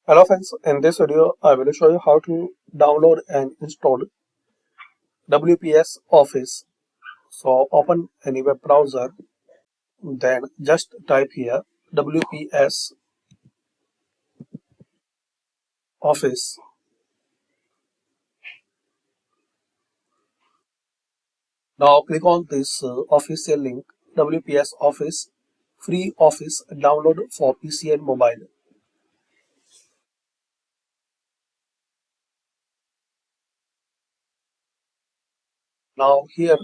Hello friends, in this video I will show you how to download and install WPS Office. So open any web browser, then just type here WPS Office. Now click on this official link WPS Office free Office download for PC and mobile. Now here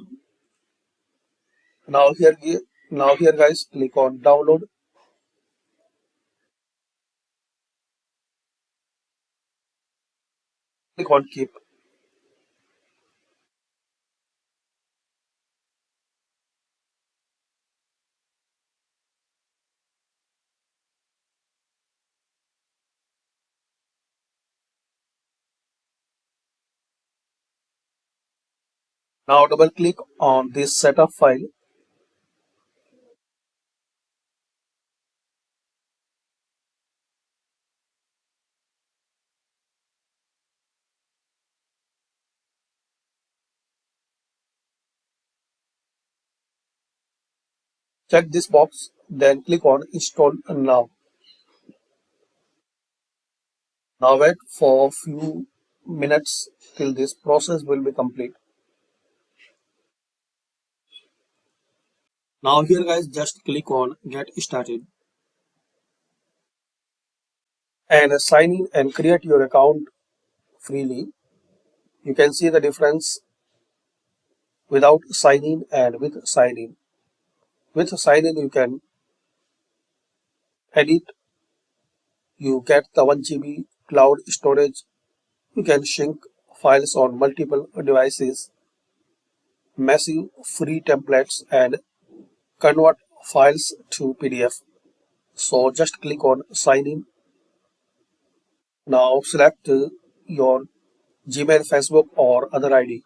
now here now here guys, click on download. Click on keep. Now double click on this setup file. Check this box, then click on install now. Now wait for a few minutes till this process will be complete. Now here guys, just click on get started and sign in and create your account freely. You can see the difference without sign in and with sign in. With sign in you can edit, you get the 1 GB cloud storage, you can sync files on multiple devices, massive free templates and convert files to PDF. So just click on sign in. Now select your Gmail, Facebook or other ID.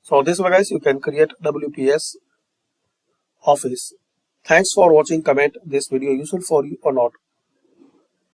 So this way guys, you can create WPS Office. Thanks for watching. Comment this video useful for you or not.